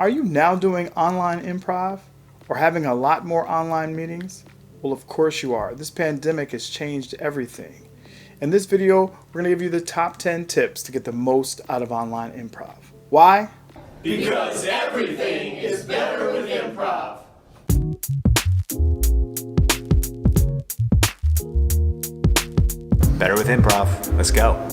Are you now doing online improv or having a lot more online meetings? Well, of course you are. This pandemic has changed everything. In this video, we're going to give you the top 10 tips to get the most out of online improv. Why? Because everything is better with improv. Better with improv. Let's go.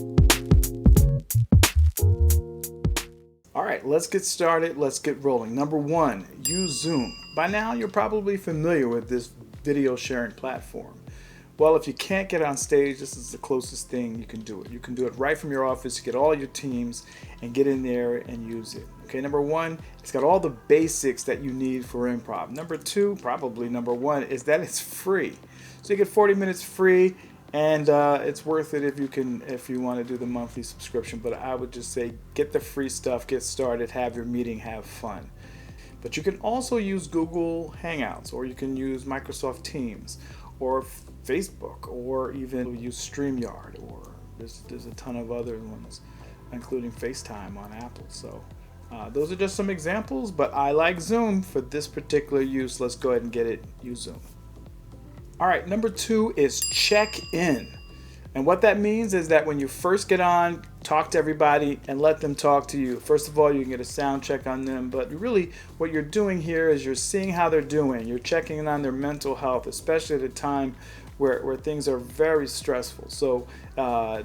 All right, let's get started. Let's get rolling. Number one, use Zoom. By now, you're probably familiar with this video sharing platform. Well, if you can't get on stage, this is the closest thing you can do it. You can do it right from your office, get all your teams and get in there and use it. Okay, number one, it's got all the basics that you need for improv. Number two, probably number one, is that it's free. So you get 40 minutes free, and it's worth it if you want to do the monthly subscription. But I would just say get the free stuff, get started, have your meeting, have fun. But you can also use Google Hangouts, or you can use Microsoft Teams, or Facebook, or even use StreamYard, or there's a ton of other ones, including FaceTime on Apple. So those are just some examples, but I like Zoom for this particular use. Let's go ahead and use Zoom. All right, number two is check in. And what that means is that when you first get on, talk to everybody and let them talk to you. First of all, you can get a sound check on them, but really what you're doing here is you're seeing how they're doing. You're checking in on their mental health, especially at a time where things are very stressful. So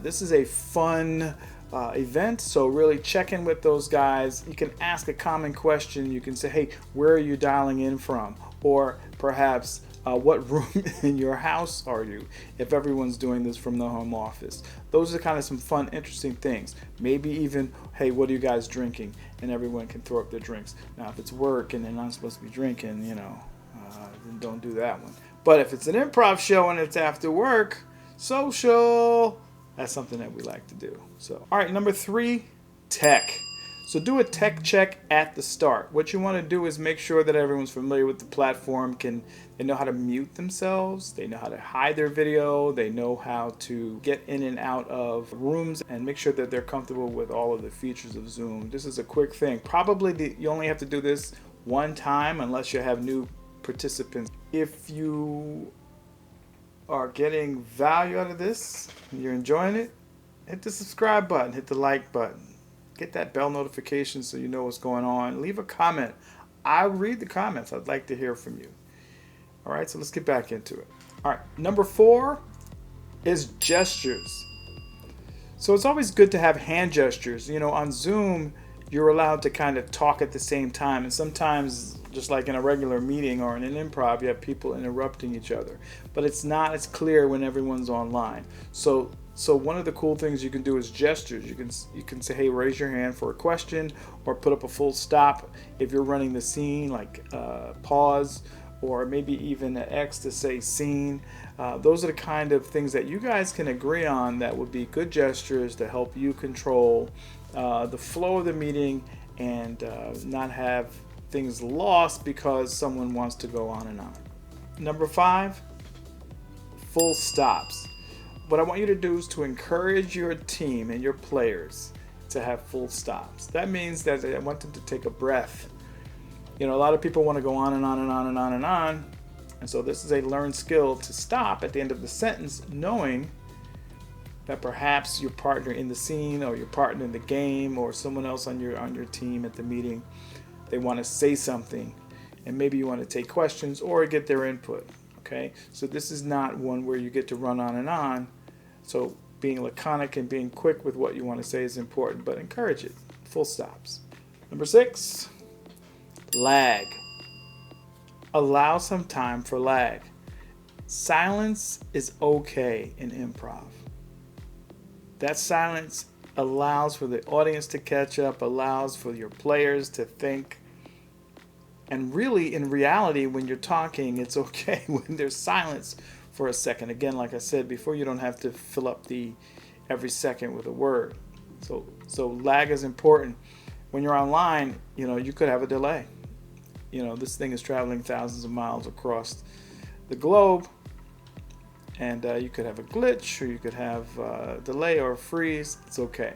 this is a fun event, so really check in with those guys. You can ask a common question. You can say, hey, where are you dialing in from? Or perhaps, what room in your house are you, if everyone's doing this from the home office? Those are kind of some fun, interesting things. Maybe even, hey, what are you guys drinking? And everyone can throw up their drinks. Now, if it's work and they're not supposed to be drinking, then don't do that one. But if it's an improv show and it's after work, social, that's something that we like to do. So, all right, number three, tech. So do a tech check at the start. What you want to do is make sure that everyone's familiar with the platform. They know how to mute themselves, they know how to hide their video, they know how to get in and out of rooms, and make sure that they're comfortable with all of the features of Zoom. This is a quick thing. Probably you only have to do this one time unless you have new participants. If you are getting value out of this, you're enjoying it, hit the subscribe button, hit the like button. Get that bell notification so you know what's going on. Leave a comment. I'll read the comments. I'd like to hear from you. All right, so let's get back into it. All right, number four is gestures. So it's always good to have hand gestures. On Zoom, you're allowed to kind of talk at the same time. And sometimes, just like in a regular meeting or in an improv, you have people interrupting each other. But it's not as clear when everyone's online. So one of the cool things you can do is gestures. You can say, hey, raise your hand for a question, or put up a full stop if you're running the scene, like pause, or maybe even an X to say scene. Those are the kind of things that you guys can agree on that would be good gestures to help you control the flow of the meeting and not have things lost because someone wants to go on and on. Number five, full stops. What I want you to do is to encourage your team and your players to have full stops. That means that I want them to take a breath. A lot of people want to go on and on and on and on and on. And so this is a learned skill to stop at the end of the sentence, knowing that perhaps your partner in the scene, or your partner in the game, or someone else on your team at the meeting, they want to say something, and maybe you want to take questions or get their input. Okay, so this is not one where you get to run on and on. So being laconic and being quick with what you want to say is important, but encourage it. Full stops. Number six, lag. Allow some time for lag. Silence is okay in improv. That silence allows for the audience to catch up, allows for your players to think. And really, in reality, when you're talking, it's okay when there's silence for a second. Again, like I said before, you don't have to fill up every second with a word. So lag is important. When you're online, you could have a delay. This thing is traveling thousands of miles across the globe, and you could have a glitch, or you could have a delay or a freeze. It's okay.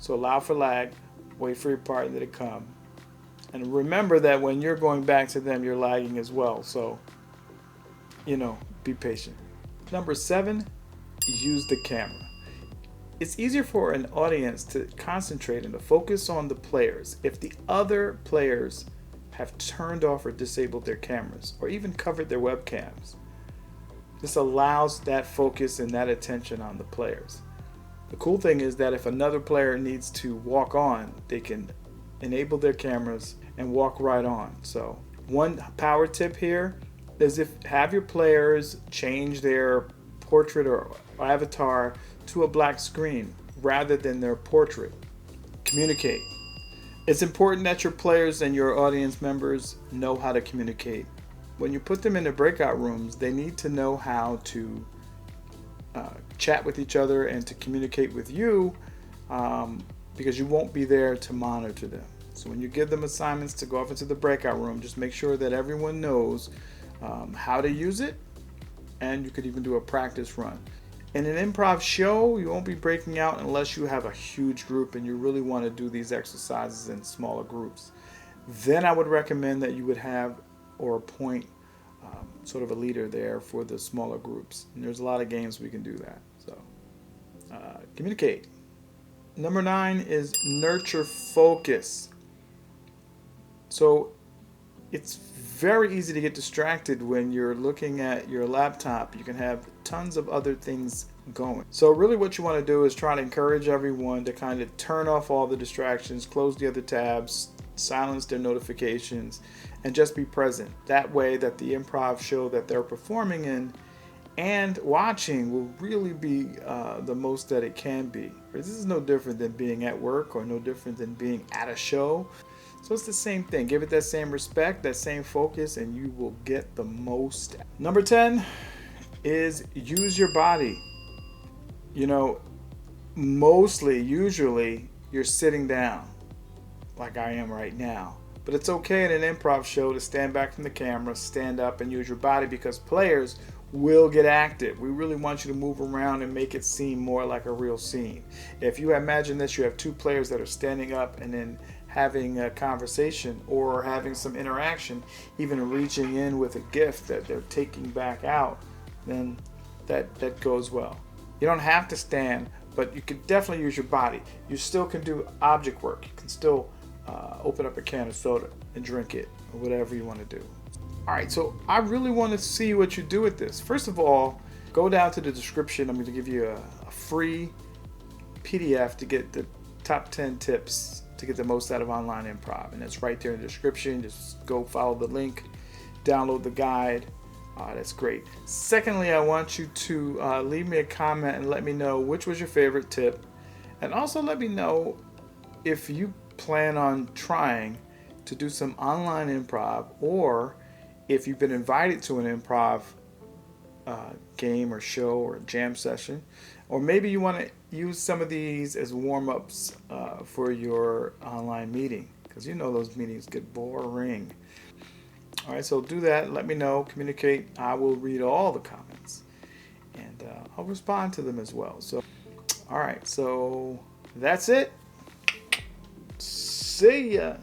So allow for lag, wait for your partner to come, And remember that when you're going back to them, you're lagging as well. So, be patient. Number 7, use the camera. It's easier for an audience to concentrate and to focus on the players if the other players have turned off or disabled their cameras or even covered their webcams. This allows that focus and that attention on the players. The cool thing is that if another player needs to walk on, they can enable their cameras and walk right on. So one power tip here is have your players change their portrait or avatar to a black screen rather than their portrait. Communicate. It's important that your players and your audience members know how to communicate. When you put them in the breakout rooms, they need to know how to chat with each other and to communicate with you because you won't be there to monitor them. So when you give them assignments to go off into the breakout room, just make sure that everyone knows how to use it, and you could even do a practice run. In an improv show, you won't be breaking out unless you have a huge group and you really want to do these exercises in smaller groups. Then I would recommend that you would have or appoint sort of a leader there for the smaller groups. And there's a lot of games we can do that. So communicate. Number 9 is nurture focus. So it's very easy to get distracted when you're looking at your laptop. You can have tons of other things going. So really what you want to do is try to encourage everyone to kind of turn off all the distractions, close the other tabs, silence their notifications, and just be present. That way that the improv show that they're performing in and watching will really be the most that it can be. This is no different than being at work or no different than being at a show. So it's the same thing. Give it that same respect, that same focus, and you will get the most. Number 10 is use your body. Usually you're sitting down like I am right now. But it's okay in an improv show to stand back from the camera, stand up, and use your body because players will get active. We really want you to move around and make it seem more like a real scene. If you imagine this, you have 2 players that are standing up and then having a conversation or having some interaction, even reaching in with a gift that they're taking back out, then that goes well. You don't have to stand, but you can definitely use your body. You still can do object work. You can still open up a can of soda and drink it or whatever you want to do. All right, so I really want to see what you do with this. First of all, go down to the description. I'm going to give you a free PDF to get the top 10 tips to get the most out of online improv, and it's right there in the description. Just go follow the link, download the guide. That's great. Secondly, I want you to leave me a comment and let me know which was your favorite tip, and also let me know if you plan on trying to do some online improv, or if you've been invited to an improv game or show or jam session, or maybe you want to use some of these as warm-ups for your online meeting, because those meetings get boring. All right, so do that. Let me know. Communicate. I will read all the comments, and I'll respond to them as well. So, all right, so that's it. See ya.